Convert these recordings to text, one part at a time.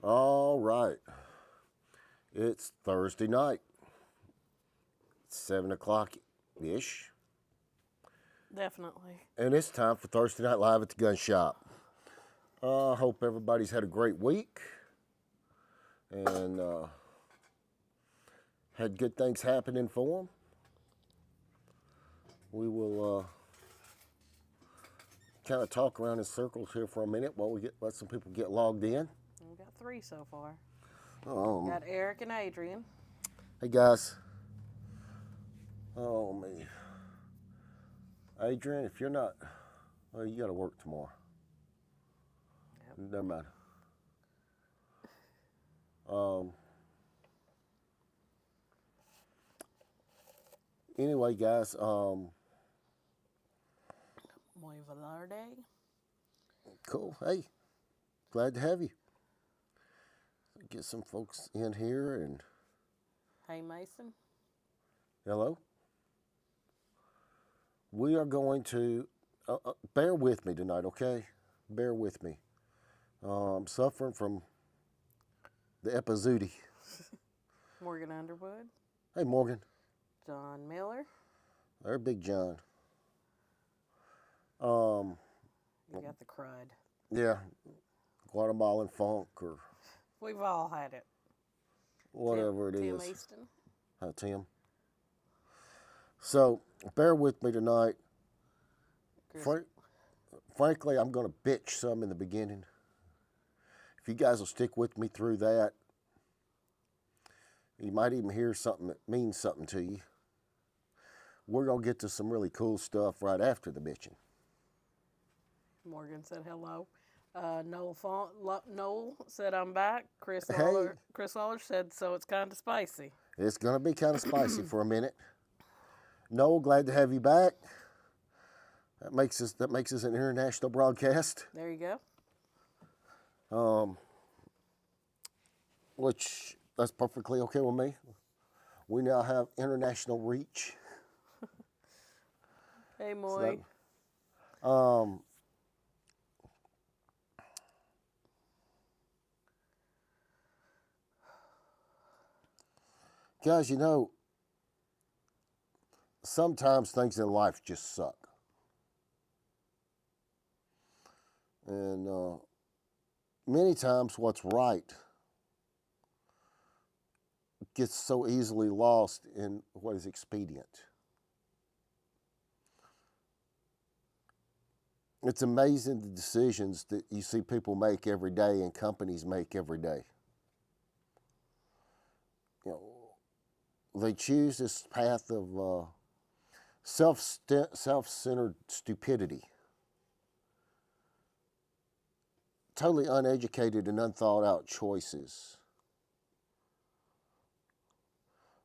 All right. It's Thursday night, 7 o'clock ish, Definitely. and it's time for Thursday Night Live at the Gun Shop. I hope everybody's had a great week and had good things happening for them. We will kind of talk around in circles here for a minute while let some people get logged in. We got three so far. Um, Got Eric and Adrian. hey guys. Oh me, Adrian, if you're not, well, you got to work tomorrow. Yep. Never mind. Um, anyway, guys. Muy Velarde. Cool. Hey, glad to have you. Get some folks in here and Hey Mason. hello. We are going to bear with me tonight, okay? Bear with me. I'm suffering from the epizootie. Morgan Underwood. Hey, Morgan. John Miller. There's Big John. Um, You got the crud. yeah, Guatemalan funk or We've all had it. whatever Tim, it Tim is. Easton. Tim. So bear with me tonight. Chris. Frankly, I'm going to bitch some in the beginning. If you guys will stick with me through that, you might even hear something that means something to you. We're going to get to some really cool stuff right after the bitching. Morgan said hello. Noel said I'm back. Hey, Chris Lawler said so. It's kind of spicy. it's going to be kind of spicy for a minute. Noel, glad to have you back. That makes us an international broadcast. There you go. Which that's perfectly okay with me. We now have international reach. Hey Moy. So, um, guys, sometimes things in life just suck. And many times what's right gets so easily lost in what is expedient. It's amazing the decisions that you see people make every day and companies make every day. You know, they choose this path of self-centered stupidity, totally uneducated and unthought out choices.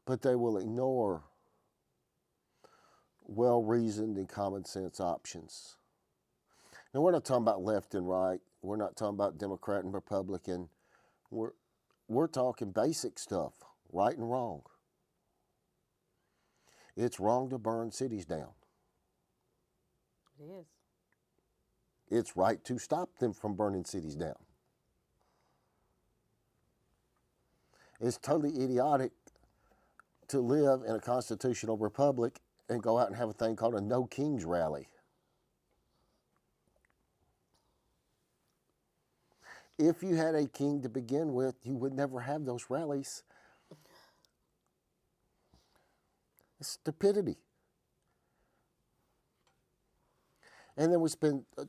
But they will ignore well-reasoned and common sense options. Now, we're not talking about left and right. We're not talking about Democrat and Republican. We're talking basic stuff, right and wrong. It's wrong to burn cities down. It is. It's right to stop them from burning cities down. It's totally idiotic to live in a constitutional republic and go out and have a thing called a No Kings rally. If you had a king to begin with, you would never have those rallies. It's stupidity. And then we spend a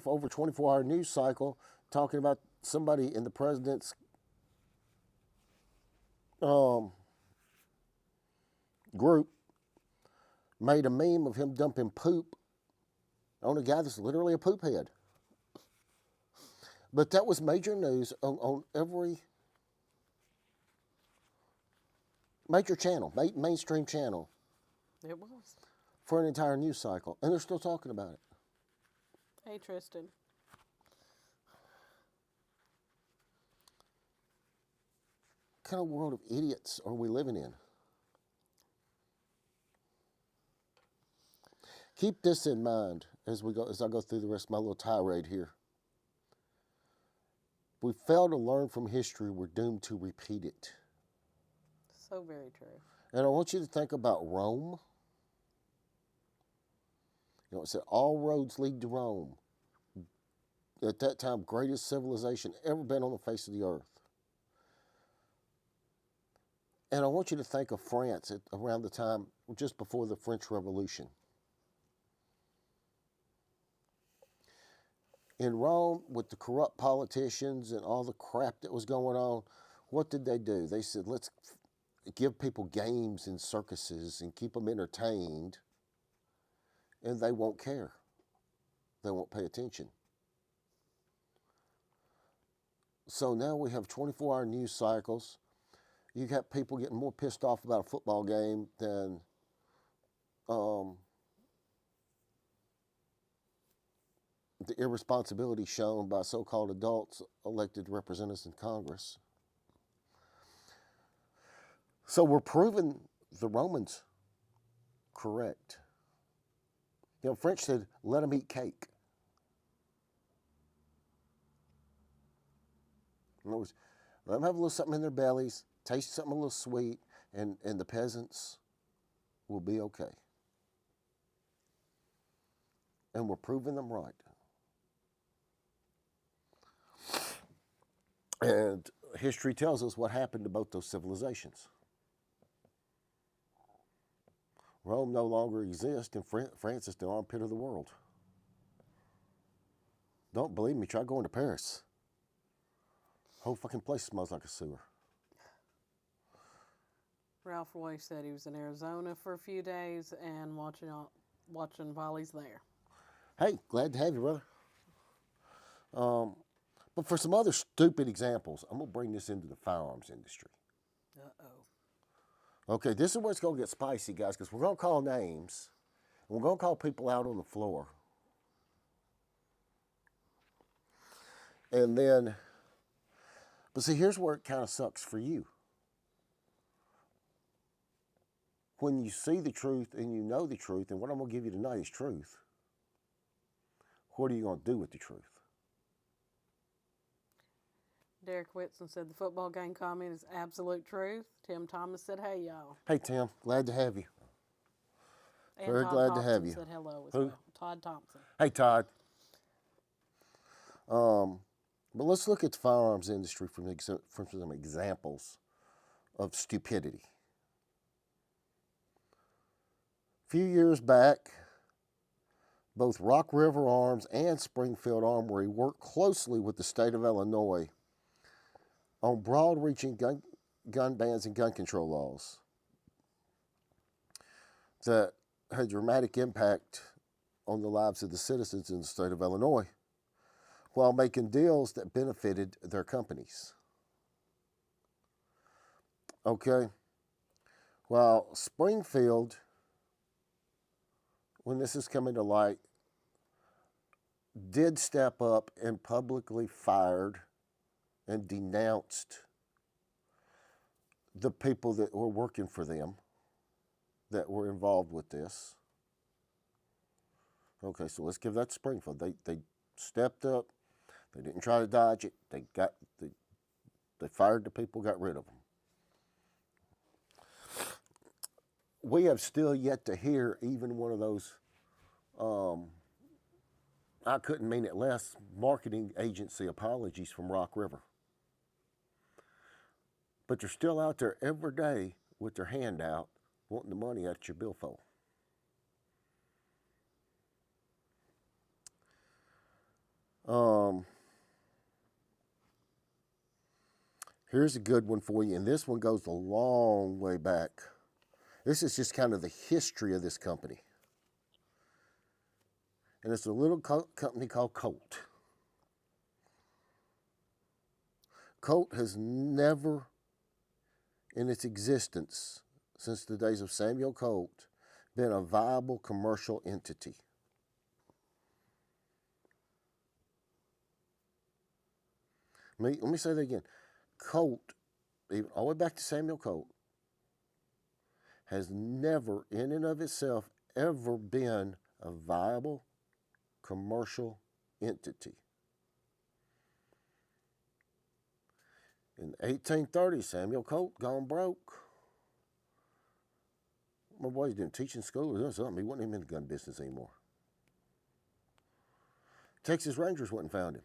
over 24-hour news cycle talking about somebody in the president's group made a meme of him dumping poop on a guy that's literally a poop head. But that was major news on every major channel, mainstream channel, It was. for an entire news cycle. And they're still talking about it. Hey Tristan. What kind of world of idiots are we living in? Keep this in mind as I go through the rest of my little tirade here. we fail to learn from history, we're doomed to repeat it. So very true. And I want you to think about Rome. You know, it said all roads lead to Rome. At that time, greatest civilization ever been on the face of the earth. And I want you to think of France around the time just before the French Revolution. In Rome, with the corrupt politicians and all the crap that was going on, what did they do? They said, let's give people games and circuses and keep them entertained, and they won't care. They won't pay attention. So now we have 24-hour news cycles. You got people getting more pissed off about a football game than the irresponsibility shown by so-called adults elected representatives in Congress. So we're proving the Romans correct. You know, French said, let them eat cake. In other words, let them have a little something in their bellies, taste something a little sweet, and the peasants will be okay. And we're proving them right. And history tells us what happened to both those civilizations. Rome no longer exists, and France is the armpit of the world. Don't believe me? Try going to Paris. Whole fucking place smells like a sewer. Ralph Roy said he was in Arizona for a few days and watching volleys there. Hey, glad to have you, brother. But for some other stupid examples, I'm going to bring this into the firearms industry. Uh-oh. Okay, this is where it's going to get spicy, guys, because we're going to call names. And we're going to call people out on the floor. And then, but see, here's where it kind of sucks for you. When you see the truth and you know the truth, and what I'm going to give you tonight is truth, what are you going to do with the truth? Derek Whitson said the football game comment is absolute truth. Tim Thomas said, hey, y'all. Hey, Tim, glad to have you. And Very Todd glad Thompson to have you. said hello as Who? well. Todd Thompson. Hey, Todd. But let's look at the firearms industry from some examples of stupidity. A few years back, both Rock River Arms and Springfield Armory worked closely with the state of Illinois on broad-reaching gun bans and gun control laws that had dramatic impact on the lives of the citizens in the state of Illinois, while making deals that benefited their companies. Okay? While Springfield, when this is coming to light, did step up and publicly fired and denounced the people that were working for them, that were involved with this. Okay, so let's give that to Springfield. They stepped up. They didn't try to dodge it. They fired the people, got rid of them. We have still yet to hear even one of those, I couldn't mean it less, marketing agency apologies from Rock River. But they're still out there every day with their hand out, wanting the money out of your billfold. Here's a good one for you, and this one goes a long way back. This is just kind of the history of this company. And it's a little company called Colt. Colt has never, in its existence, since the days of Samuel Colt, been a viable commercial entity. Let me say that again. Colt, even all the way back to Samuel Colt, has never, in and of itself, ever been a viable commercial entity. In 1830, Samuel Colt gone broke. My boy's doing teaching school or doing something. He wasn't even in the gun business anymore. Texas Rangers went and found him.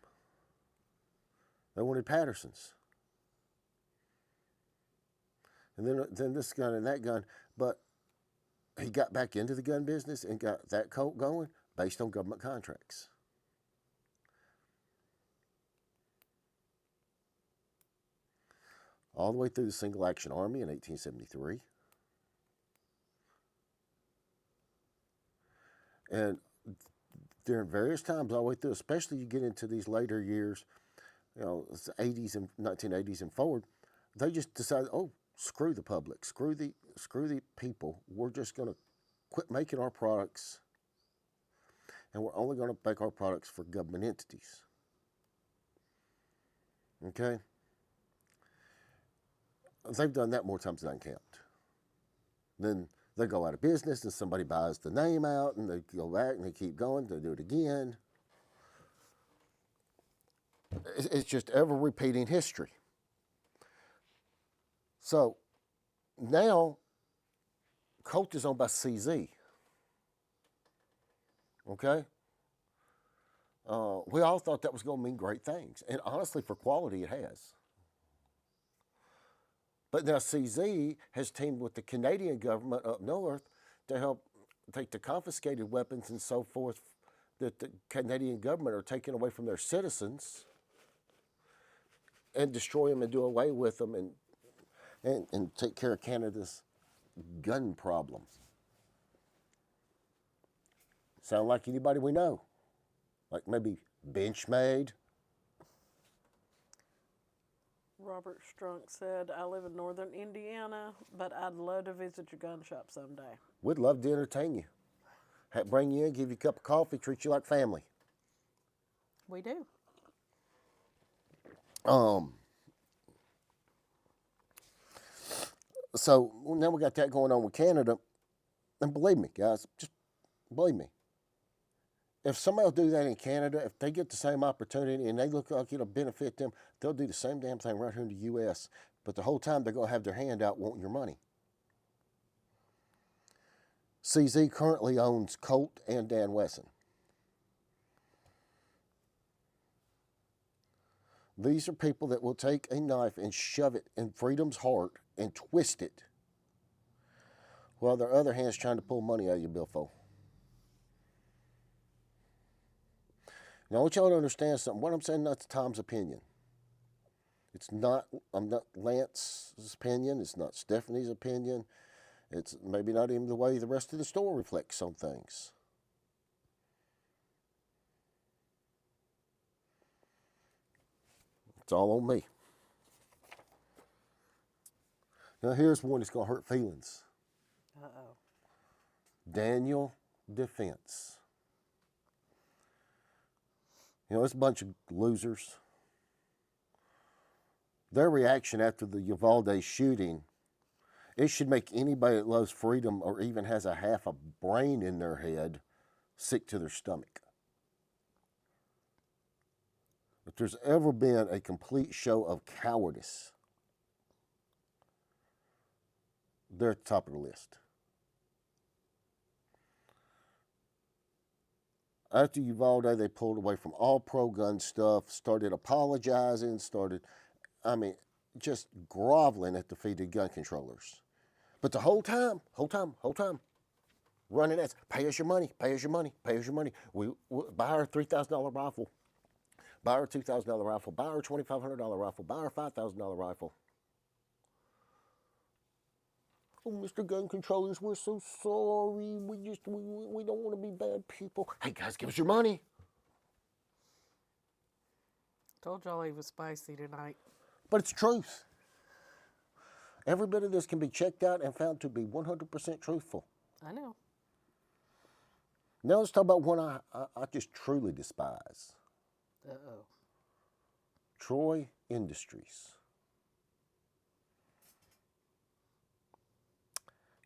They wanted Pattersons. And then this gun and that gun. But he got back into the gun business and got that Colt going based on government contracts. All the way through the Single Action Army in 1873. And during various times all the way through, especially you get into these later years, you know, 80s and 1980s and forward, they just decided, oh, screw the public, screw the people. We're just going to quit making our products, and we're only going to make our products for government entities. Okay? They've done that more times than I can count. Then they go out of business and somebody buys the name out and they go back and they keep going, they do it again. It's just ever repeating history. So now Colt is owned by CZ. Okay? We all thought that was going to mean great things. And honestly, for quality, it has. But now CZ has teamed with the Canadian government up north to help take the confiscated weapons and so forth that the Canadian government are taking away from their citizens and destroy them and do away with them and take care of Canada's gun problem. Sound like anybody we know? Like maybe Benchmade? Robert Strunk said, I live in northern Indiana, but I'd love to visit your gun shop someday. We'd love to entertain you. Bring you in, give you a cup of coffee, treat you like family. We do. So now we got that going on with Canada. And believe me, guys, just believe me. If somebody will do that in Canada, if they get the same opportunity and they look like it'll benefit them, they'll do the same damn thing right here in the U.S. But the whole time they're going to have their hand out wanting your money. CZ currently owns Colt and Dan Wesson. These are people that will take a knife and shove it in freedom's heart and twist it, while their other hand's trying to pull money out of your billfold. Now, I want y'all to understand something. What I'm saying, that's Tom's opinion. I'm not Lance's opinion. It's not Stephanie's opinion. It's maybe not even the way the rest of the store reflects some things. It's all on me. Now, here's one that's going to hurt feelings. Uh-oh. Daniel Defense. You know, it's a bunch of losers. Their reaction after the Uvalde shooting, it should make anybody that loves freedom or even has a half a brain in their head sick to their stomach. If there's ever been a complete show of cowardice, they're at the top of the list. After Uvalde, they pulled away from all pro-gun stuff, started apologizing, just groveling at the feet of gun controllers. But the whole time, running ads, pay us your money, pay us your money, pay us your money. We buy our $3,000 rifle, buy our $2,000 rifle, buy our $2,500 rifle, buy our $5,000 rifle. Oh, Mr. Gun Controllers, we're so sorry. We don't want to be bad people. Hey, guys, give us your money. Told y'all he was spicy tonight. But it's truth. Every bit of this can be checked out and found to be 100% truthful. I know. Now let's talk about one I just truly despise. Uh-oh. Troy Industries.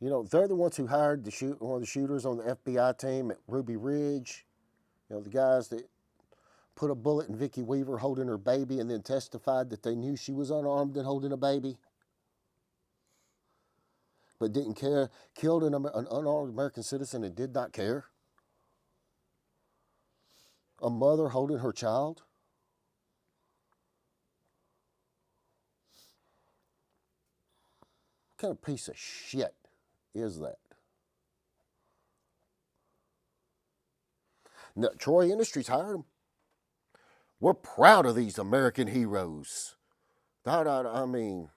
You know, they're the ones who hired one of the shooters on the FBI team at Ruby Ridge. You know, the guys that put a bullet in Vicky Weaver holding her baby and then testified that they knew she was unarmed and holding a baby, but didn't care, killed an unarmed American citizen and did not care? A mother holding her child? What kind of piece of shit is that? Now, Troy Industries hired them. We're proud of these American heroes. I mean,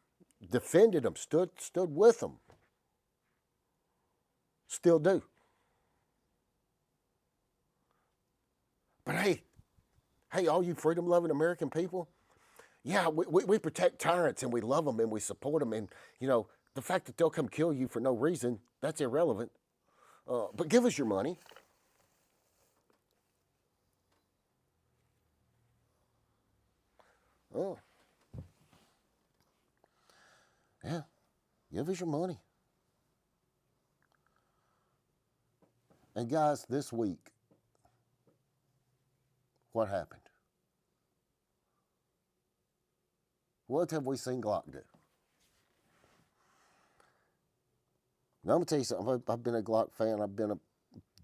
defended them, stood with them. Still do. But hey, all you freedom-loving American people, yeah, we protect tyrants and we love them and we support them. And, you know, the fact that they'll come kill you for no reason, that's irrelevant. But give us your money. Oh. Yeah, give us your money. And guys, this week, what happened? What have we seen Glock do? Now, I'm going to tell you something. I've been a Glock fan. I've been a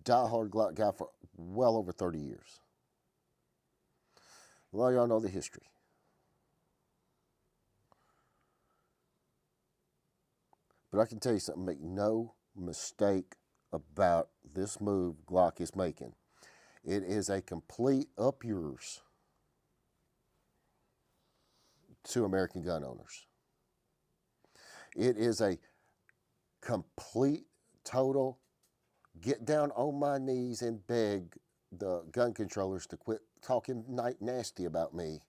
diehard Glock guy for well over 30 years. A lot of y'all know the history. But I can tell you something. Make no mistake about this move Glock is making. It is a complete up yours to American gun owners. It is a complete, total, get down on my knees and beg the gun controllers to quit talking nasty about me,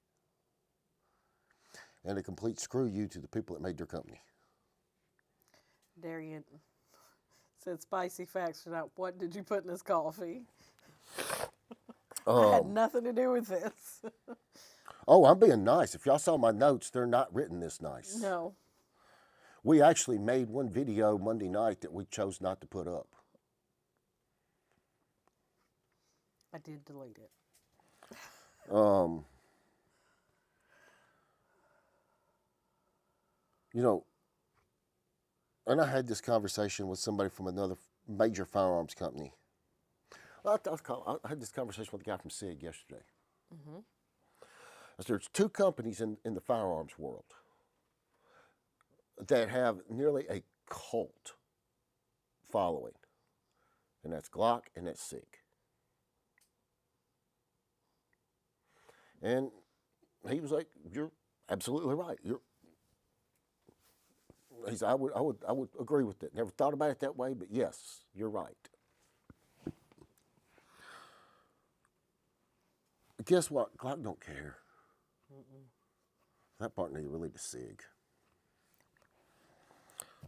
and a complete screw you to the people that made their company. Darian said spicy facts tonight. What did you put in this coffee? I had nothing to do with this. Oh, I'm being nice. If y'all saw my notes, they're not written this nice. No. We actually made one video Monday night that we chose not to put up. I did delete it. You know, and I had this conversation with somebody from another major firearms company. I had this conversation with a guy from SIG yesterday. Mm-hmm. There's two companies in the firearms world that have nearly a cult following, and that's Glock and that's SIG. And he was like, "You're absolutely right. He said, I would agree with that. Never thought about it that way, but yes, you're right." Guess what? Glock don't care. Mm-mm. That part needs really to SIG.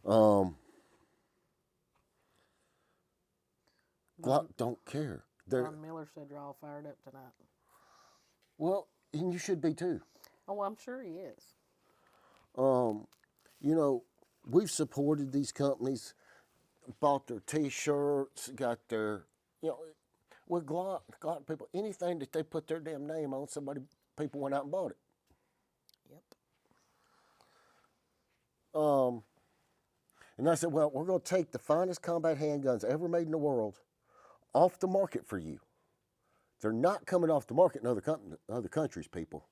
Glock don't care. Ron Miller said you're all fired up tonight. Well, and you should be too. Oh, I'm sure he is. You know, we've supported these companies, bought their T-shirts, got their, you know, with Glock people, anything that they put their damn name on, people went out and bought it. Yep. And I said, well, we're going to take the finest combat handguns ever made in the world off the market for you. They're not coming off the market in other countries, people.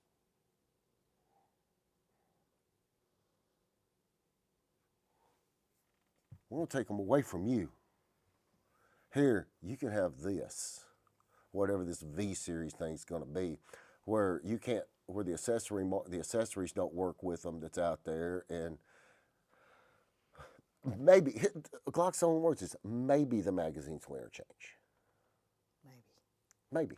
We're going to take them away from you. Here, you can have this, whatever this V-Series thing's going to be, where the accessories don't work with them that's out there, and maybe, Glock's own words is, maybe the magazines will interchange. Maybe.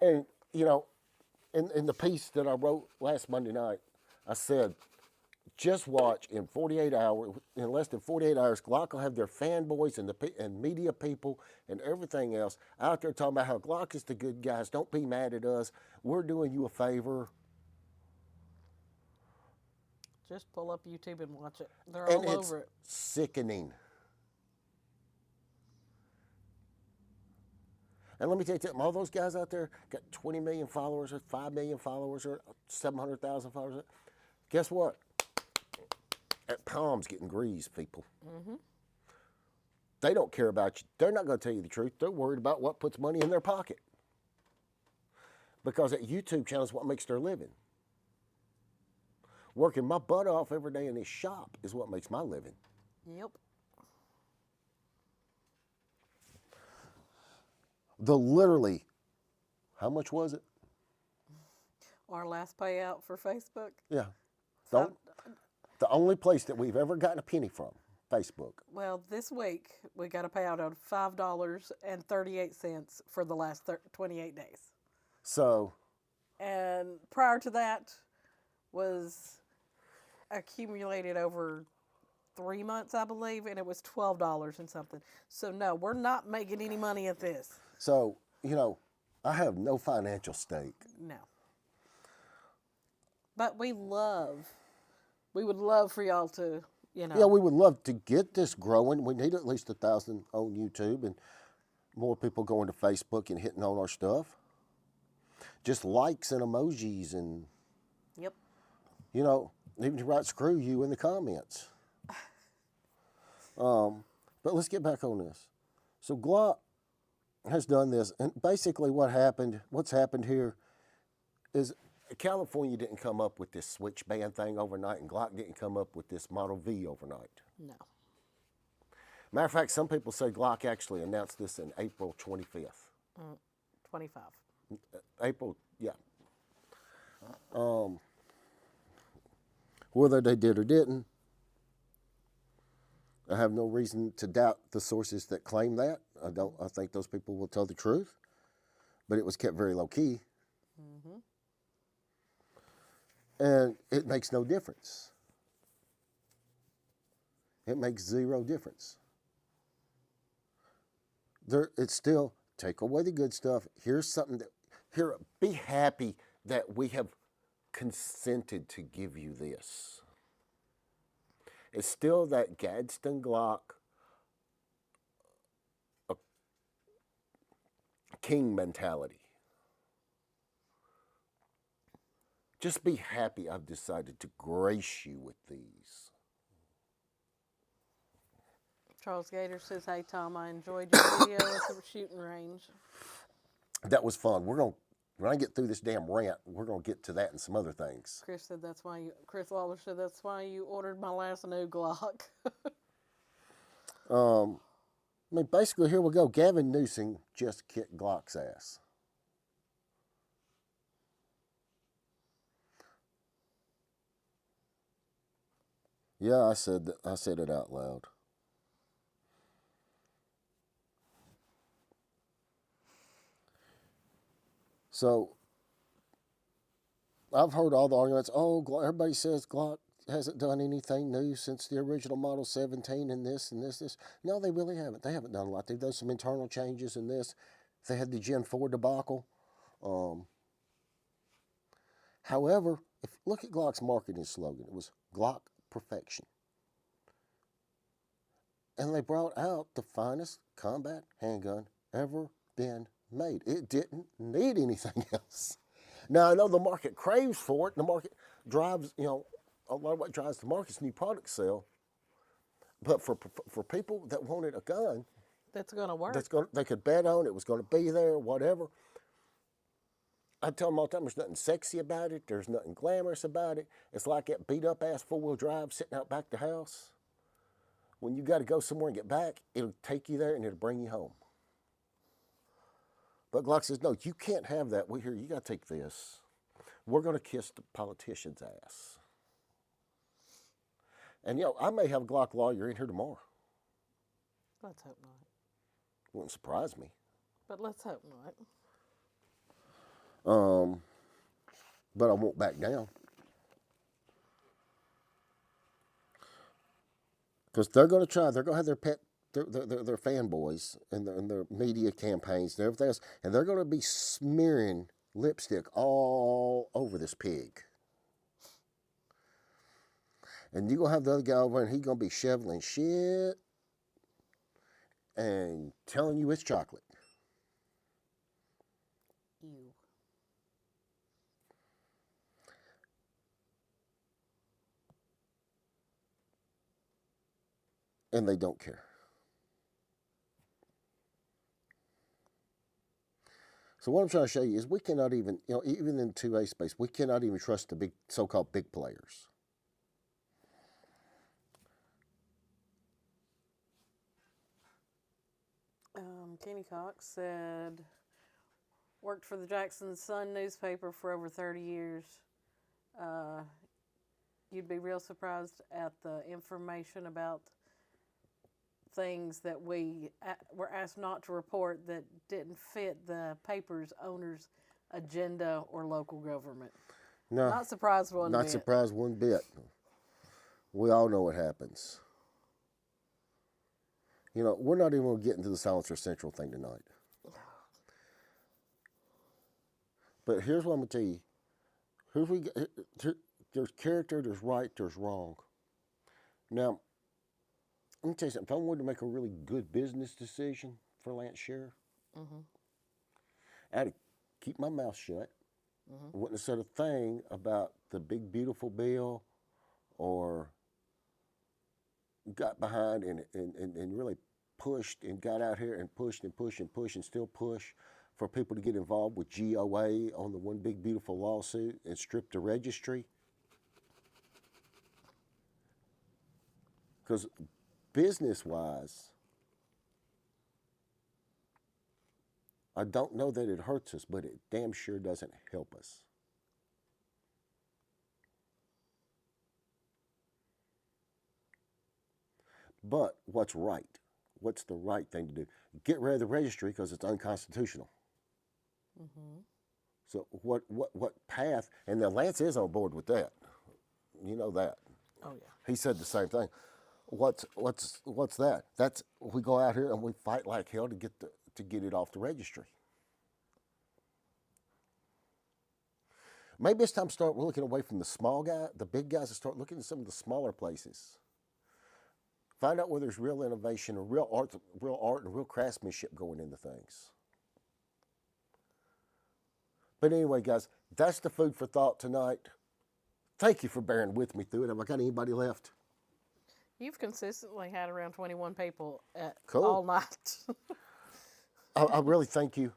And, you know, in the piece that I wrote last Monday night, I said, just watch in less than 48 hours, Glock will have their fanboys and media people and everything else out there talking about how Glock is the good guys. Don't be mad at us. We're doing you a favor. Just pull up YouTube and watch it. They're all over it. Sickening. And let me tell you something, all those guys out there got 20 million followers or 5 million followers or 700,000 followers. Guess what? That palm's getting greased, people. They don't care about you. They're not going to tell you the truth. They're worried about what puts money in their pocket. Because that YouTube channel is what makes their living. Working my butt off every day in this shop is what makes my living. Yep. Literally, how much was it? Our last payout for Facebook. Yeah. The only place that we've ever gotten a penny from, Facebook. Well, this week we got a payout of $5.38 for the last 28 days. So, And prior to that was accumulated over 3 months, I believe, and it was $12 and something. So no, we're not making any money at this. so, you know, I have no financial stake. No. But we would love for y'all to, you know. Yeah, we would love to get this growing. We need at least 1,000 on YouTube and more people going to Facebook and hitting on our stuff. Just likes and emojis and, Yep. you know, even to write screw you in the comments. But let's get back on this. So Glock has done this, and basically what's happened here is California didn't come up with this switch band thing overnight, and Glock didn't come up with this Model V overnight. No. Matter of fact, some people say Glock actually announced this in April 25th. 25. April, yeah. Whether they did or didn't, I have no reason to doubt the sources that claim that. I think those people will tell the truth, but it was kept very low key. And it makes no difference. It makes zero difference. It's still, take away the good stuff. Here's something be happy that we have consented to give you this. It's still that Gadsden Glock king mentality. Just be happy I've decided to grace you with these. Charles Gator says, "Hey Tom, I enjoyed your video at the shooting range." That was fun. When I get through this damn rant, we're gonna get to that and some other things. Chris Waller said that's why you ordered my last new Glock. I mean, basically, here we go. Gavin Newsom just kicked Glock's ass. Yeah, I said it out loud. So, I've heard all the arguments. Oh, everybody says Glock hasn't done anything new since the original Model 17 and this and this. No, they really haven't. They haven't done a lot. They've done some internal changes in this. They had the Gen 4 debacle. However, look at Glock's marketing slogan. It was Glock Perfection. And they brought out the finest combat handgun ever been made. It didn't need anything else. Now, I know the market craves for it. The market drives, a lot of what drives the market is new product sale. But for people that wanted a gun, That's going to work. they could bet on it was going to be there, whatever. I tell them all the time, there's nothing sexy about it. There's nothing glamorous about it. It's like that beat-up-ass four-wheel drive sitting out back the house. When you got to go somewhere and get back, it'll take you there and it'll bring you home. But Glock says, no, you can't have that. You got to take this. We're going to kiss the politician's ass. And, I may have a Glock lawyer in here tomorrow. Let's hope not. Wouldn't surprise me. But let's hope not. But I won't back down. Because they're going to try. They're going to have their fanboys and their media campaigns and everything else. And they're going to be smearing lipstick all over this pig. And you're going to have the other guy over and he's going to be shoveling shit and telling you it's chocolate. and they don't care. So what I'm trying to show you is we cannot even, even in 2A space, we cannot even trust the big, so-called big players. Kenny Cox said, worked for the Jackson Sun newspaper for over 30 years. You'd be real surprised at the information about things that we were asked not to report that didn't fit the paper's owner's agenda or local government. No, Not surprised one not bit. surprised one bit. We all know what happens. We're not even going to get into the Silencer Central thing tonight. But here's what I'm going to tell you. There's character, there's right, there's wrong. Now, let me tell you something. If I wanted to make a really good business decision for Lance Sheriff, I had to keep my mouth shut. I wouldn't have said a thing about the big, beautiful bill or got behind and really pushed and got out here and pushed and pushed and pushed and still push for people to get involved with GOA on the one big, beautiful lawsuit and strip the registry. Because business-wise, I don't know that it hurts us, but it damn sure doesn't help us. But what's right? What's the right thing to do? Get rid of the registry because it's unconstitutional. So what path? And now Lance is on board with that. You know that. Oh yeah. He said the same thing. What's that? That's we go out here and we fight like hell to get it off the registry. Maybe it's time to start looking away from the big guys, and start looking at some of the smaller places. Find out where there's real innovation and real art and real craftsmanship going into things. But anyway, guys, that's the food for thought tonight. Thank you for bearing with me through it. Have I got anybody left? You've consistently had around 21 people Cool. all night. I really thank you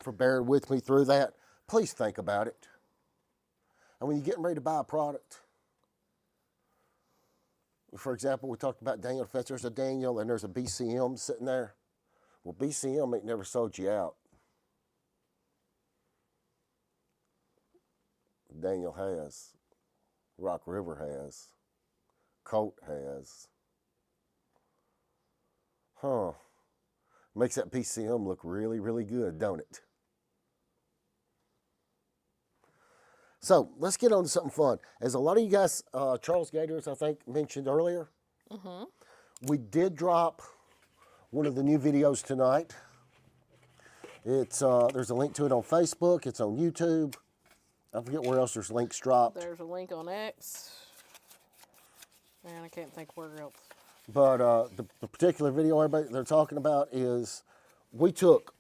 for bearing with me through that. Please think about it. And when you're getting ready to buy a product, for example, we talked about Daniel Defense. There's a Daniel and there's a BCM sitting there. Well, BCM ain't never sold you out. Daniel has. Rock River has. Colt has. Makes that BCM look really, really good, don't it? So let's get on to something fun. As a lot of you guys, Charles Gators, I think, mentioned earlier, we did drop one of the new videos tonight. It's there's a link to it on Facebook. It's on YouTube. I forget where else there's links dropped. There's a link on X. And I can't think where else. But the particular video everybody they're talking about is we took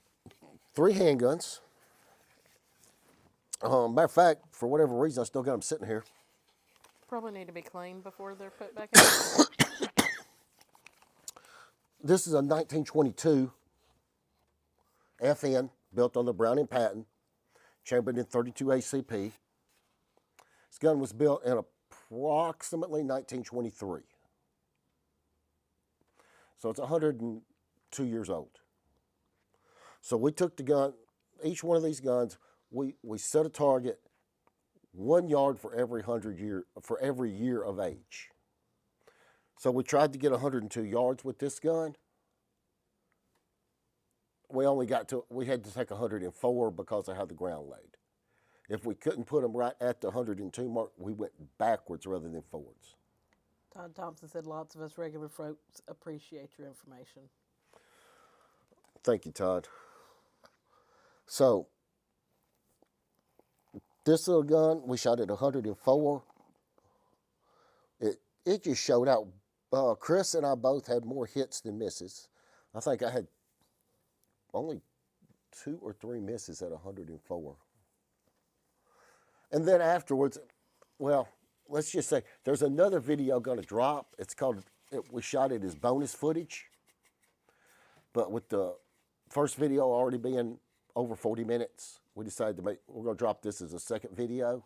3 handguns. Matter of fact, for whatever reason, I still got them sitting here. Probably need to be cleaned before they're put back in. This is a 1922 FN built on the Browning patent, chambered in 32 ACP. This gun was built in approximately 1923. So it's 102 years old. So we took the gun, each one of these guns, we set a target 1 yard for every year of age. So we tried to get 102 yards with this gun. We had to take 104 because of how the ground laid. If we couldn't put them right at the 102 mark, we went backwards rather than forwards. Todd Thompson said lots of us regular folks appreciate your information. Thank you, Todd. So, this little gun, we shot at 104. It just showed out. Chris and I both had more hits than misses. I think I had only 2 or 3 misses at 104. And then afterwards, well, let's just say there's another video going to drop. It's called we shot it as bonus footage, but with the first video already being over 40 minutes, we decided to we're going to drop this as a second video.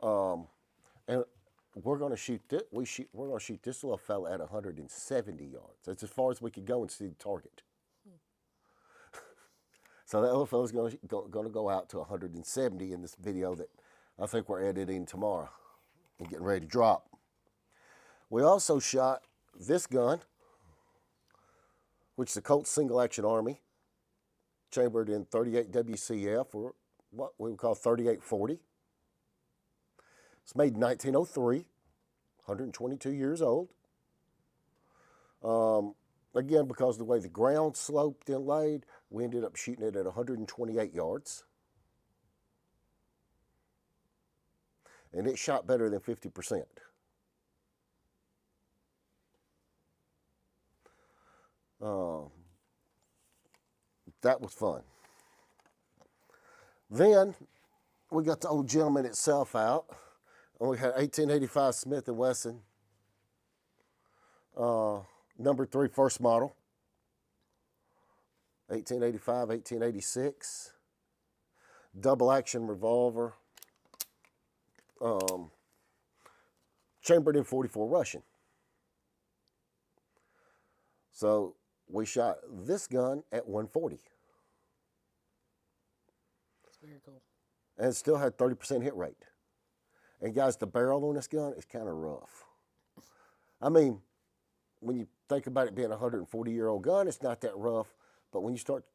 And we're going to shoot this. We're going to shoot this little fella at 170 yards. That's as far as we could go and see the target. So that little fella's going to go out to 170 in this video that I think we're editing tomorrow and getting ready to drop. We also shot this gun, which is a Colt Single Action Army, chambered in 38 WCF, or what we would call 3840. It's made in 1903, 122 years old. Again, because of the way the ground sloped and laid, we ended up shooting it at 128 yards. And it shot better than 50%. That was fun. Then we got the old gentleman itself out, and we had 1885 Smith & Wesson, number 3 first model, 1885, 1886, double action revolver, chambered in .44 Russian. So we shot this gun at 140. That's very cool. And it still had 30% hit rate. And guys, the barrel on this gun is kind of rough. I mean, when you think about it being a 140-year-old gun, it's not that rough. But when you start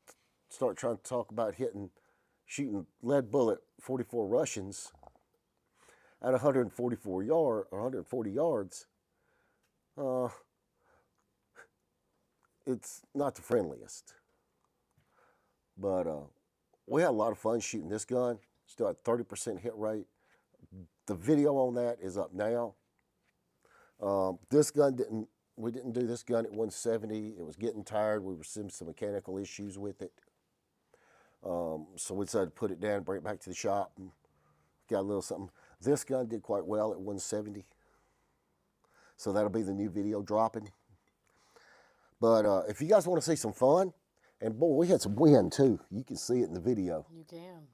trying to talk about shooting lead bullet .44 Russians at 140 yards, it's not the friendliest. But we had a lot of fun shooting this gun. Still had 30% hit rate. The video on that is up now. This gun we didn't do this gun at 170. It was getting tired. We were seeing some mechanical issues with it. So we decided to put it down, bring it back to the shop, and got a little something. This gun did quite well at 170. So that'll be the new video dropping. But if you guys want to see some fun, and boy, we had some wind too. You can see it in the video. You can.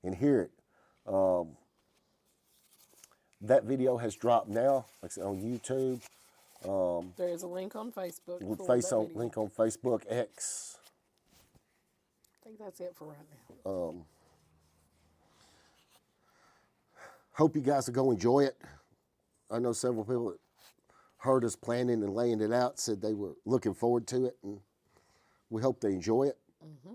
And hear it. That video has dropped now, like I said, on YouTube. There is a link on Facebook. Link on Facebook, X. I think that's it for right now. Hope you guys will go enjoy it. I know several people that heard us planning and laying it out said they were looking forward to it, and we hope they enjoy it. Mm-hmm.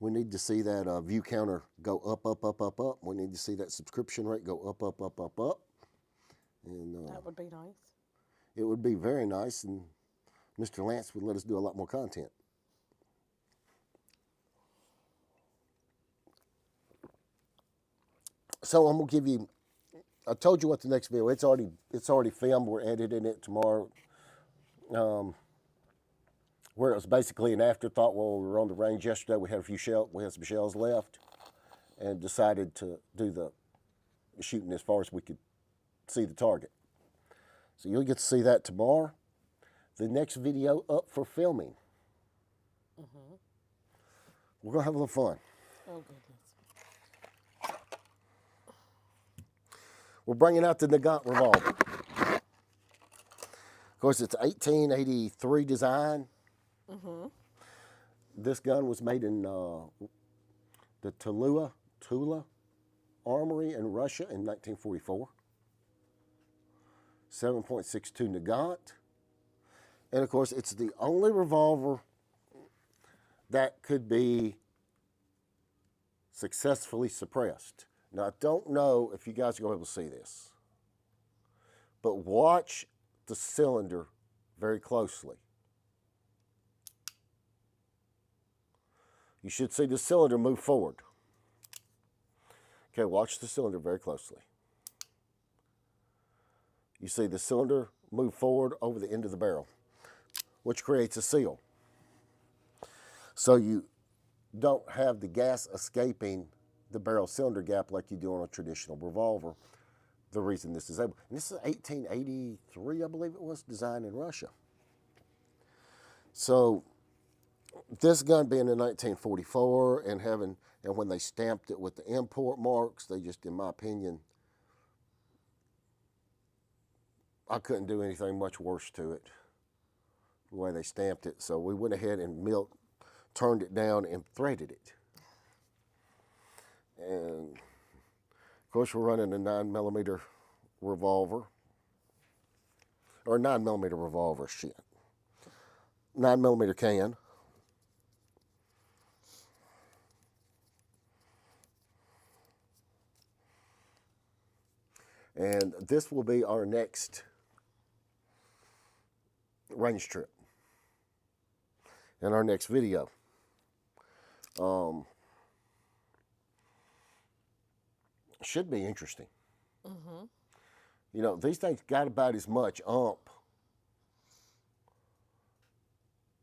We need to see that view counter go up, up, up, up, up. We need to see that subscription rate go up, up, up, up, up. And that would be nice. It would be very nice, and Mr. Lance would let us do a lot more content. So I'm gonna give you. I told you what the next video. It's already filmed. We're editing it tomorrow. Where it was basically an afterthought while we were on the range yesterday. We had some shells left, and decided to do the shooting as far as we could see the target. So you'll get to see that tomorrow. The next video up for filming. Mm-hmm. We're gonna have a little fun. Oh goodness. We're bringing out the Nagant revolver. Of course, it's 1883 design. Mm-hmm. This gun was made in the Tula Armory in Russia in 1944. 7.62 Nagant. And of course, it's the only revolver that could be successfully suppressed. Now, I don't know if you guys are going to be able to see this, but watch the cylinder very closely. You should see the cylinder move forward. Okay, watch the cylinder very closely. You see the cylinder move forward over the end of the barrel, which creates a seal. So you don't have the gas escaping the barrel cylinder gap like you do on a traditional revolver. the reason this is able. And this is 1883, I believe it was, designed in Russia. So this gun being in 1944 and when they stamped it with the import marks, they just, in my opinion, I couldn't do anything much worse to it the way they stamped it. So we went ahead and turned it down and threaded it. And of course, we're running a 9mm revolver, or 9mm revolver, 9mm can. And this will be our next range trip in our next video. Should be interesting. Mm-hmm. You know, these things got about as much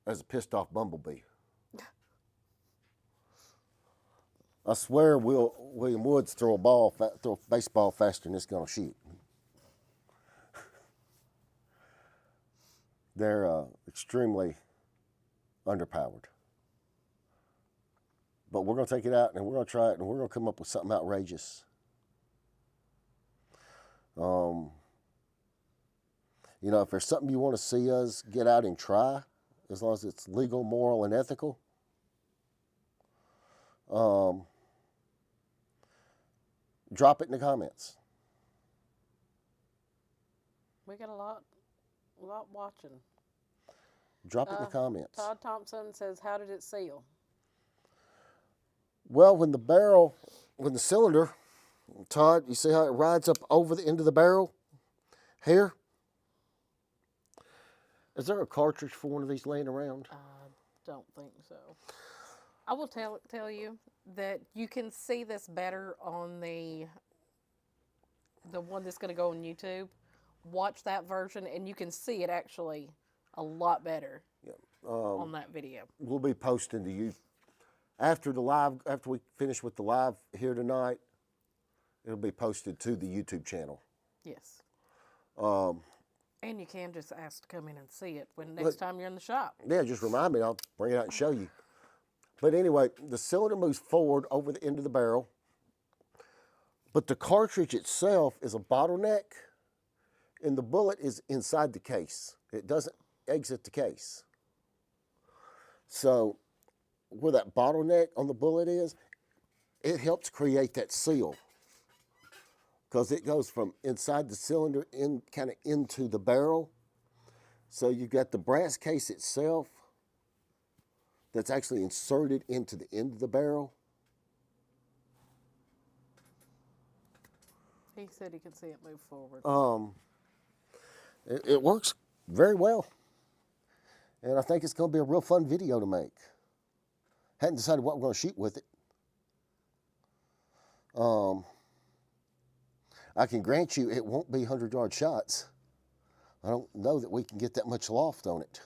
as a pissed off bumblebee. I swear William Woods throw a baseball faster than it's gonna shoot. They're extremely underpowered. But we're gonna take it out and we're gonna try it and we're gonna come up with something outrageous. You know, if there's something you want to see us get out and try, as long as it's legal, moral, and ethical, drop it in the comments. We got a lot watching. Drop it in the comments. Todd Thompson says, "How did it seal?" Well, when the cylinder, Todd, you see how it rides up over the end of the barrel here? Is there a cartridge for one of these laying around? I don't think so. I will tell you that you can see this better on the one that's going to go on YouTube. Watch that version, and you can see it actually a lot better on that video. We'll be posting to you after we finish with the live here tonight. It'll be posted to the YouTube channel. Yes. And you can just ask to come in and see it next time you're in the shop. Yeah, just remind me. I'll bring it out and show you. But anyway, the cylinder moves forward over the end of the barrel, but the cartridge itself is a bottleneck, and the bullet is inside the case. It doesn't exit the case. So where that bottleneck on the bullet is, it helps create that seal, because it goes from inside the cylinder into the barrel. So you've got the brass case itself that's actually inserted into the end of the barrel. He said he could see it move forward. It works very well. And I think it's going to be a real fun video to make. Hadn't decided what we're going to shoot with it. I can grant you it won't be 100-yard shots. I don't know that we can get that much loft on it.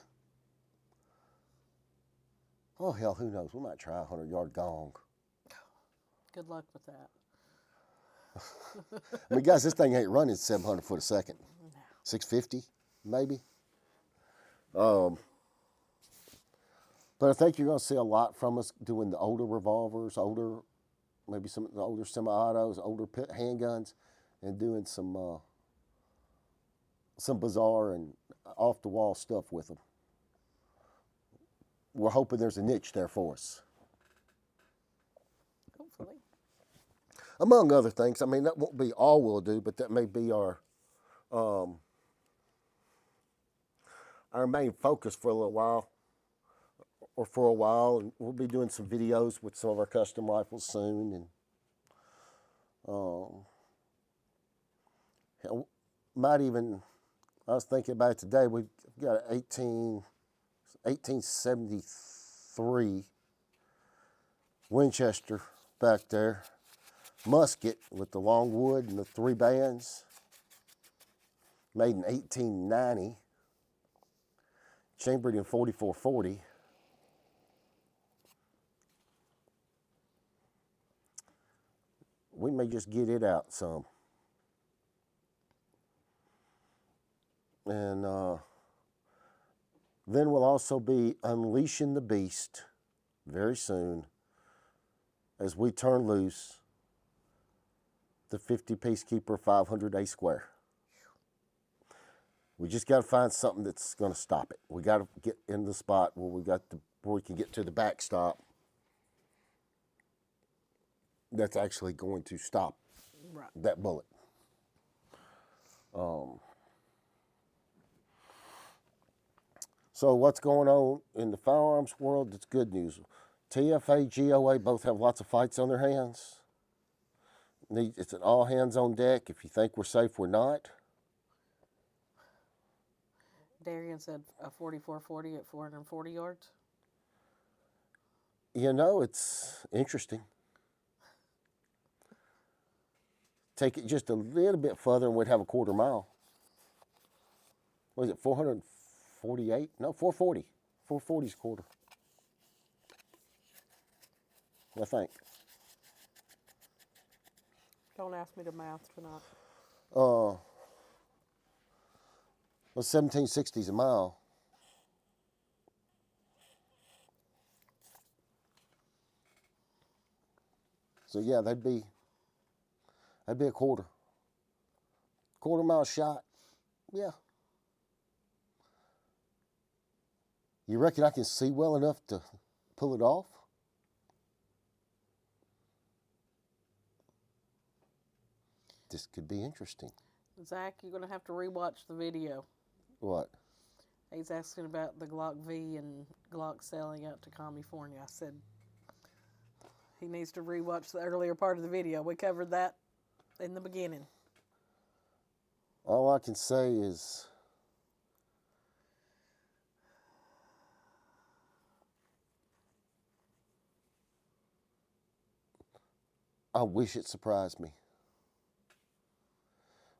Oh, hell, who knows? We might try a 100-yard gong. Good luck with that. I mean, guys, this thing ain't running 700 foot a second. No. 650, maybe. But I think you're going to see a lot from us doing the older revolvers, maybe some of the older semi-autos, older handguns, and doing some bizarre and off-the-wall stuff with them. We're hoping there's a niche there for us. Hopefully. Among other things. I mean, that won't be all we'll do, but that may be our main focus for a little while, or for a while. And we'll be doing some videos with some of our custom rifles soon. And might even, I was thinking about it today, we've got an 1873 Winchester back there, musket with the long wood and the 3 bands, made in 1890, chambered in 4440. We may just get it out some. And then we'll also be unleashing the beast very soon as we turn loose the 50 Peacekeeper 500 square. We just got to find something that's going to stop it. We got to get in the spot where we can get to the backstop that's actually going to stop Right. that bullet. So what's going on in the firearms world? It's good news. TFA, GOA both have lots of fights on their hands. It's an all hands on deck. If you think we're safe, we're not. Darian said a 4440 at 440 yards. You know, it's interesting. Take it just a little bit further and we'd have a quarter mile. What is it, 448? No, 440. 440 is a quarter. I think. Don't ask me to math tonight. Well, 1760 is a mile. So yeah, that'd be a quarter. Quarter mile shot. Yeah. You reckon I can see well enough to pull it off? This could be interesting. Zach, you're going to have to rewatch the video. What? He's asking about the Glock V and Glock selling out to California. I said he needs to rewatch the earlier part of the video. We covered that in the beginning. All I can say is I wish it surprised me.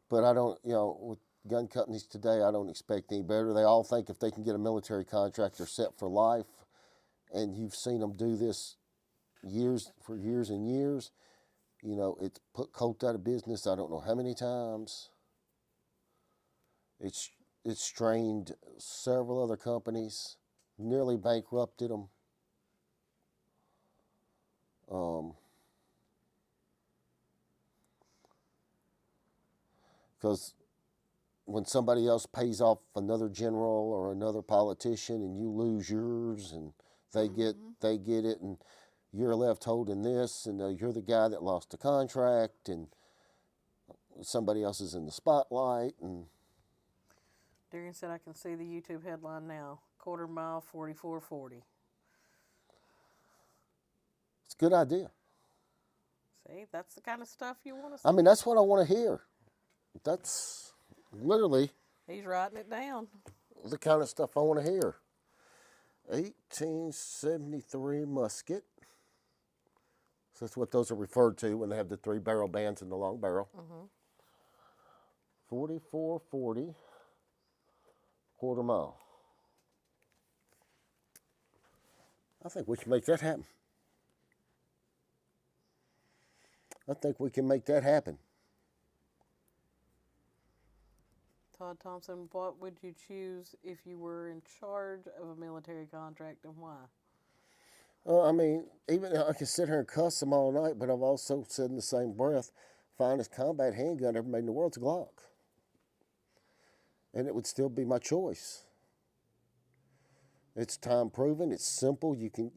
But I don't, with gun companies today, I don't expect any better. They all think if they can get a military contract, they're set for life. And you've seen them do this for years and years. It's put Colt out of business I don't know how many times. It's strained several other companies, nearly bankrupted them. Because when somebody else pays off another general or another politician and you lose yours and they get it and you're left holding this and you're the guy that lost the contract and somebody else is in the spotlight. And Darian said I can see the YouTube headline now. Quarter mile 4440. It's a good idea. See, that's the kind of stuff you want to see. I mean, that's what I want to hear. That's literally He's writing it down. the kind of stuff I want to hear. 1873 musket. So that's what those are referred to when they have the 3 barrel bands and the long barrel. 4440 quarter mile. I think we can make that happen. Todd Thompson, what would you choose if you were in charge of a military contract and why? I mean, even I can sit here and cuss them all night, but I've also said in the same breath, finest combat handgun ever made in the world's a Glock. And it would still be my choice. It's time proven. It's simple. You can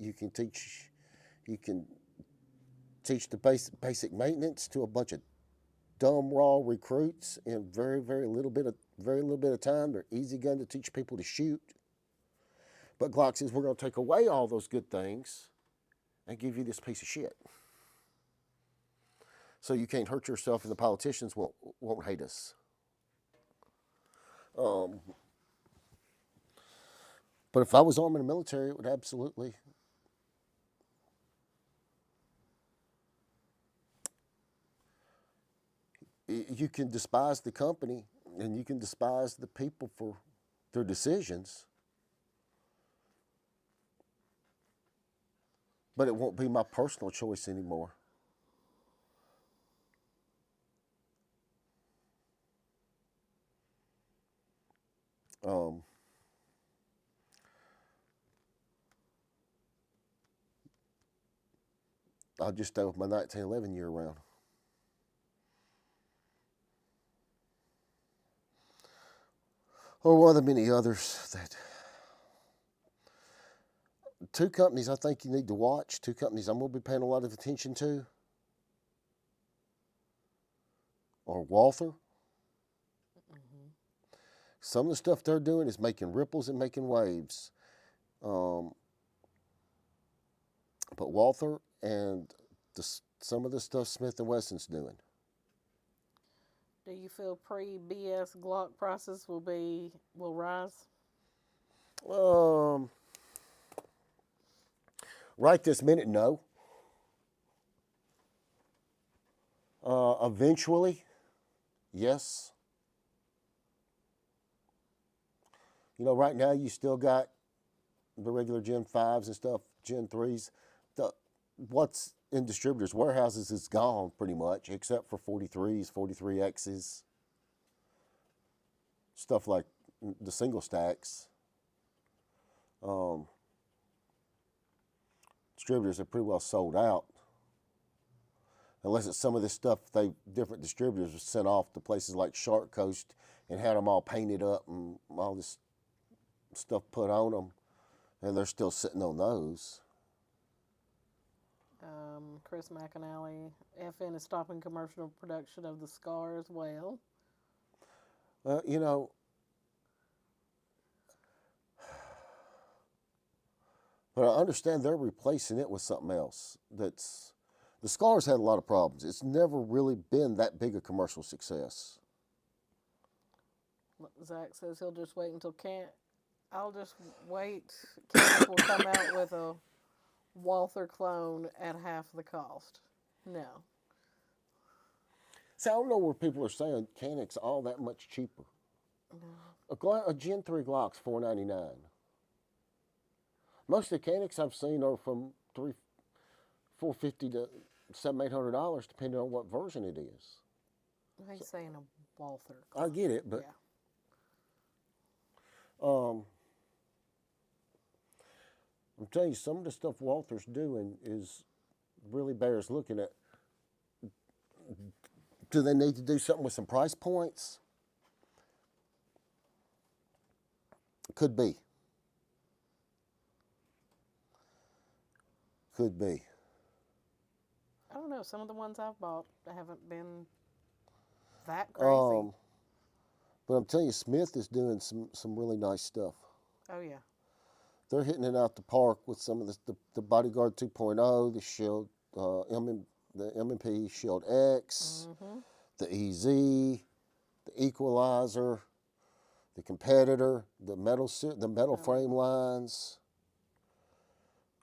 teach the basic maintenance to a bunch of dumb raw recruits in very little bit of time. They're easy gun to teach people to shoot. But Glock says we're going to take away all those good things and give you this piece of shit. So you can't hurt yourself and the politicians won't hate us. But if I was arming the military, it would absolutely. You can despise the company and you can despise the people for their decisions, but it won't be my personal choice anymore. I'll just stay with my 1911 year round. Or one of the many others that. Two companies I think you need to watch, two companies I'm going to be paying a lot of attention to are Walther. Some of the stuff they're doing is making ripples and making waves. But Walther and some of the stuff Smith & Wesson's doing. Do you feel pre-BS Glock prices will rise? Right this minute, no. Eventually, yes. You know, right now you still got the regular Gen 5s and stuff, Gen 3s. What's in distributors' warehouses is gone pretty much, except for 43s, 43Xs, stuff like the single stacks. Distributors are pretty well sold out. Unless it's some of this stuff different distributors have sent off to places like Shark Coast and had them all painted up and all this stuff put on them, and they're still sitting on those. Chris McAnally, FN is stopping commercial production of the SCAR as well. You know, but I understand they're replacing it with something else. The SCAR's had a lot of problems. It's never really been that big a commercial success. Zach says he'll just wait until I'll just wait. Canis will come out with a Walther clone at half the cost. No. See, I don't know where people are saying Canik's all that much cheaper. No. A Gen 3 Glock's $499. Most of the Canics I've seen are from $450 to $700-800, depending on what version it is. He's saying a Walther I get it, but yeah. I'm telling you, some of the stuff Walther's doing is really bears looking at. Do they need to do something with some price points? Could be. Could be. I don't know. Some of the ones I've bought haven't been that crazy. But I'm telling you, Smith is doing some really nice stuff. Oh yeah. They're hitting it out the park with some of the Bodyguard 2.0, the Shield, the M&P Shield X, the EZ, the Equalizer, the Competitor, the metal frame lines.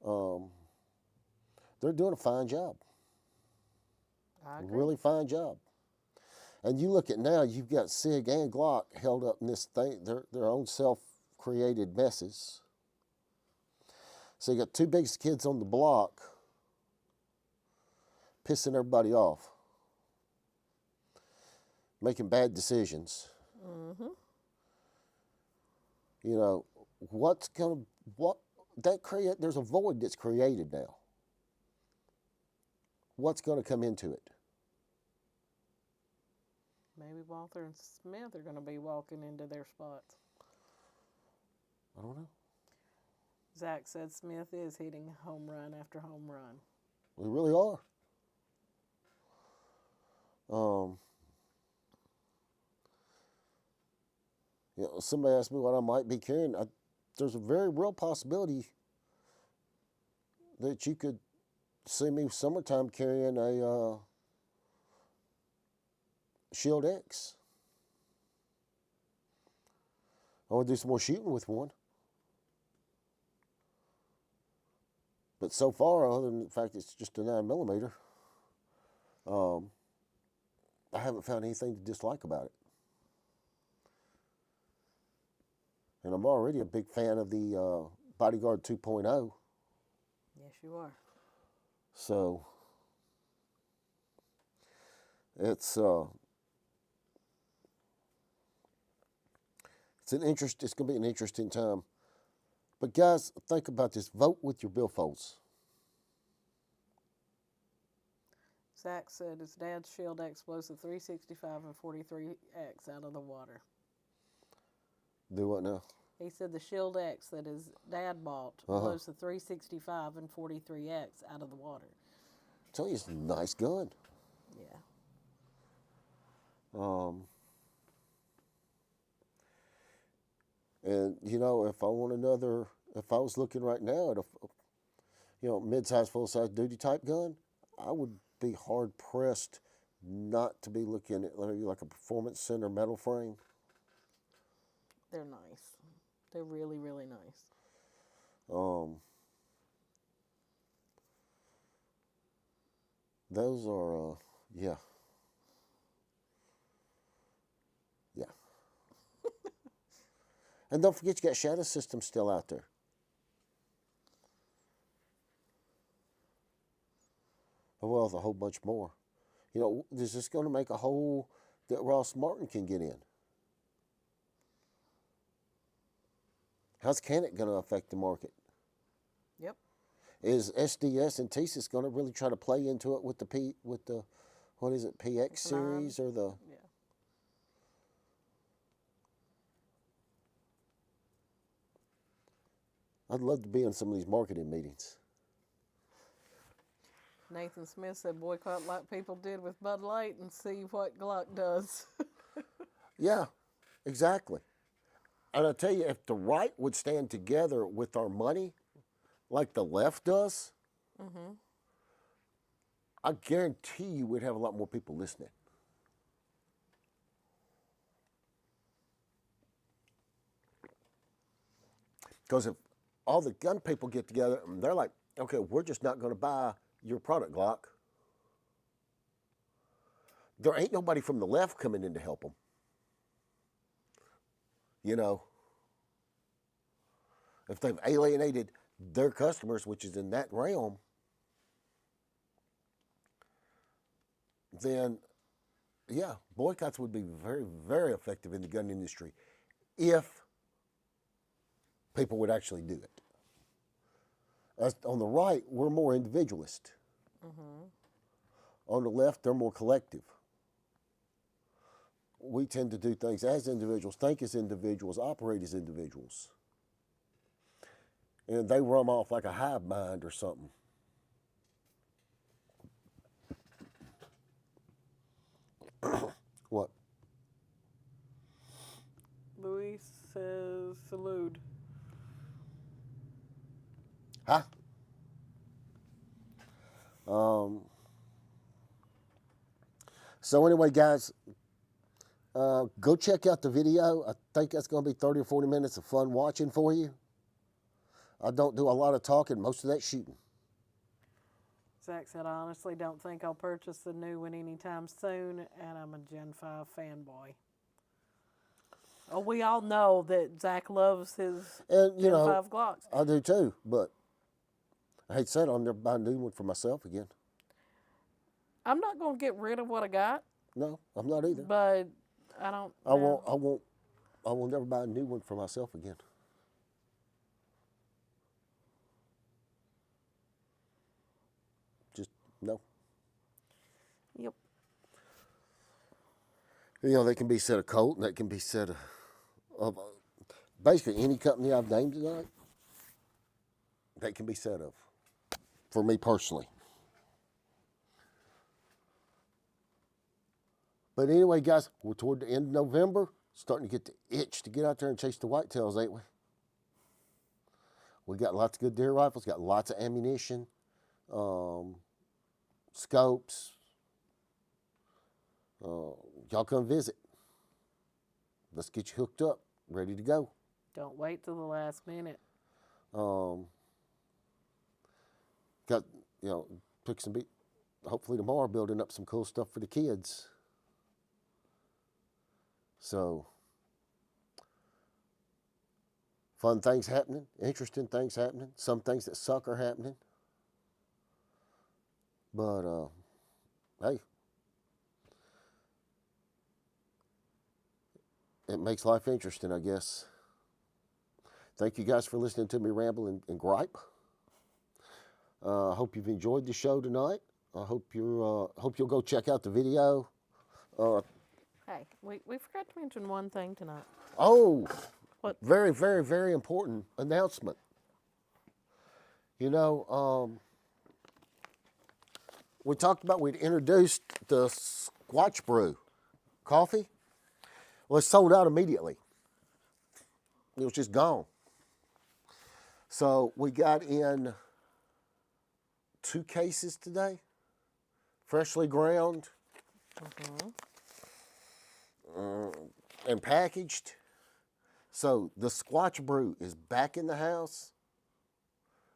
They're doing a fine job. I agree. Really fine job. And you look at now, you've got SIG and Glock held up in this thing, their own self-created messes. So you got two biggest kids on the block pissing everybody off, making bad decisions. You know, there's a void that's created now. What's going to come into it? Maybe Walther and Smith are going to be walking into their spots. I don't know. Zach said Smith is hitting home run after home run. We really are. You know, somebody asked me what I might be carrying. There's a very real possibility that you could see me summertime carrying a Shield X. I want to do some more shooting with one. But so far, other than the fact it's just a 9mm, I haven't found anything to dislike about it. And I'm already a big fan of the Bodyguard 2.0. Yes, you are. So it's it's going to be an interesting time. But guys, think about this. Vote with your billfolds. Zach said his dad's Shield Explosive 365 and 43X out of the water. Do what now? He said the Shield X that his dad bought blows the 365 and 43X out of the water. Tell you, it's a nice gun. Yeah. And you know, if I was looking right now at a, mid-size, full-size duty type gun, I would be hard pressed not to be looking at maybe like a Performance Center metal frame. They're nice. They're really, really nice. Those are, yeah. Yeah. And don't forget, you got Shadow Systems still out there. Well, a whole bunch more. You know, is this going to make a hole that Ross Martin can get in? How's Canik going to affect the market? Yep. Is SDS and TSIS going to really try to play into it with the what is it, PX series or the? Yeah. I'd love to be in some of these marketing meetings. Nathan Smith said boycott like people did with Bud Light and see what Glock does. Yeah, exactly. And I tell you, if the right would stand together with our money, like the left does, I guarantee you we'd have a lot more people listening. Because if all the gun people get together and they're like, okay, we're just not going to buy your product, Glock, there ain't nobody from the left coming in to help them. You know, if they've alienated their customers, which is in that realm, then, yeah, boycotts would be very, very effective in the gun industry if people would actually do it. As on the right, we're more individualist. On the left, they're more collective. We tend to do things as individuals, think as individuals, operate as individuals. And they run off like a hive mind or something. What? Luis says salute. Huh? So anyway, guys, go check out the video. I think that's going to be 30 or 40 minutes of fun watching for you. I don't do a lot of talking, most of that shooting. Zach said, I honestly don't think I'll purchase the new one anytime soon, and I'm a Gen 5 fanboy. Oh, we all know that Zach loves his And, Gen 5 Glocks. I do too, but I hate to say it, I'll never buy a new one for myself again. I'm not going to get rid of what I got. No, I'm not either. But I don't. I will never buy a new one for myself again. Just no. Yep. You know, they can be said of Colt, and that can be said of basically any company I've named tonight. That can be said of, for me personally. But anyway, guys, we're toward the end of November, starting to get the itch to get out there and chase the whitetails, ain't we? We got lots of good deer rifles, got lots of ammunition, scopes. Y'all come visit. Let's get you hooked up, ready to go. Don't wait till the last minute. Got, pick some hopefully tomorrow, building up some cool stuff for the kids. So, fun things happening, interesting things happening, some things that suck are happening. But, hey, it makes life interesting, I guess. Thank you guys for listening to me ramble and gripe. I hope you've enjoyed the show tonight. I hope you'll go check out the video. Hey, we forgot to mention one thing tonight. Oh, What? very, very, very important announcement. You know, we talked about we'd introduced the Squatch Brew coffee. Well, it sold out immediately. It was just gone. So we got in 2 cases today, freshly ground and packaged. So the Squatch Brew is back in the house.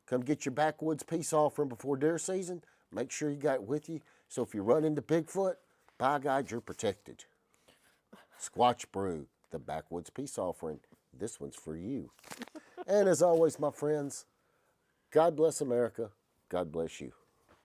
Come get your backwoods peace offering before deer season. Make sure you got it with you. So if you run into Bigfoot, by God, you're protected. Squatch Brew, the backwoods peace offering. This one's for you. And as always, my friends, God bless America. God bless you.